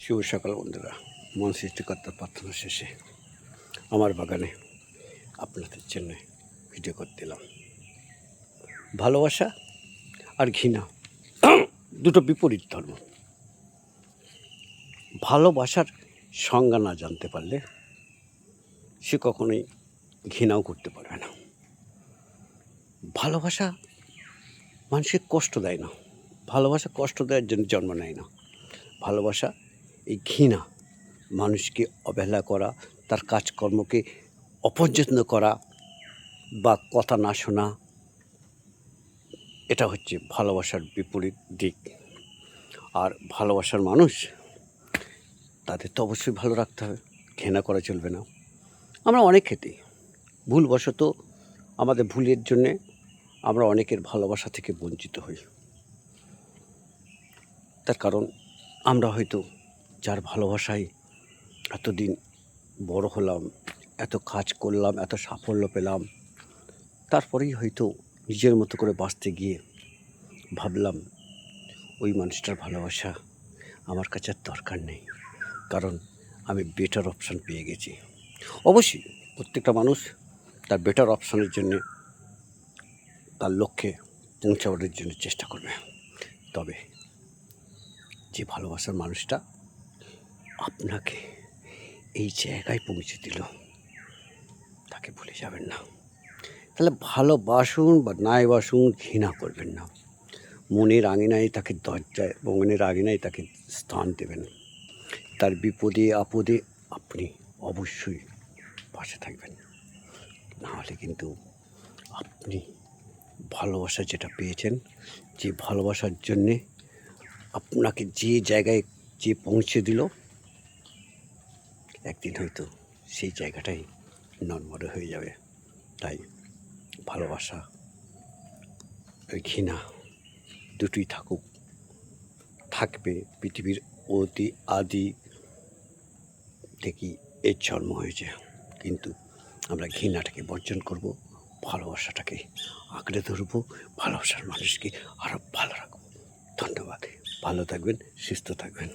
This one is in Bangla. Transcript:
শুভ সকাল বন্ধুরা। মন সৃষ্টিকর্তার প্রার্থনা শেষে আমার বাগানে আপনাদের জন্য ভিডিও করতে এলাম। ভালোবাসা আর ঘৃণা দুটো বিপরীত ধর্ম। ভালোবাসার সংজ্ঞা না জানতে পারলে সে কখনোই ঘৃণাও করতে পারবে না। ভালোবাসা মানুষকে কষ্ট দেয় না, ভালোবাসা কষ্ট দেওয়ার জন্য জন্ম নেয় না। ভালোবাসা এই ঘৃণা, মানুষকে অবহেলা করা, তার কাজকর্মকে অপছন্দ করা বা কথা না শোনা, এটা হচ্ছে ভালোবাসার বিপরীত দিক। আর ভালোবাসার মানুষ, তাদের তো অবশ্যই ভালো রাখতে হবে, ঘৃণা করা চলবে না। আমরা অনেক ক্ষেত্রে ভুলবশত আমাদের ভুলের জন্যে আমরা অনেকের ভালোবাসা থেকে বঞ্চিত হই। তার কারণ আমরা হয়তো যার ভালোবাসায় এতদিন বড় হলাম, এত কাজ করলাম, এত সাফল্য পেলাম, তারপরেই হয়তো নিজের মতো করে বাঁচতে গিয়ে ভাবলাম ওই মানুষটার ভালোবাসা আমার কাছে আর দরকার নেই, কারণ আমি বেটার অপশান পেয়ে গেছি। অবশ্যই প্রত্যেকটা মানুষ তার বেটার অপশানের জন্যে, তার লক্ষ্যে পৌঁছাবার জন্য চেষ্টা করবে। তবে যে ভালোবাসার মানুষটা আপনাকে এই জায়গায় পৌঁছে দিল, তাকে ভুলে যাবেন না। তাহলে ভালোবাসুন বা নাই বাসুন, ঘৃণা করবেন না। মনের আঙিনায় তাকে দরজায়, মনের আঙিনায় তাকে স্থান দেবেন। তার বিপদে আপদে আপনি অবশ্যই পাশে থাকবেন। নাহলে কিন্তু আপনি ভালোবাসা যেটা পেয়েছেন, যে ভালোবাসার জন্যে আপনাকে যে জায়গায় যে পৌঁছে দিল, একদিন হয়তো সেই জায়গাটাই নড়বড়ে হয়ে যাবে। তাই ভালোবাসা, ওই ঘৃণা দুটোই থাকবে। পৃথিবীর অতি আদি থেকেই এর জন্ম হয়েছে, কিন্তু আমরা ঘৃণাটাকে বর্জন করব, ভালোবাসাটাকে আঁকড়ে ধরব, ভালোবাসার মানুষকে আরও ভালো রাখবো। ধন্যবাদ। ভালো থাকবেন, সুস্থ থাকবেন।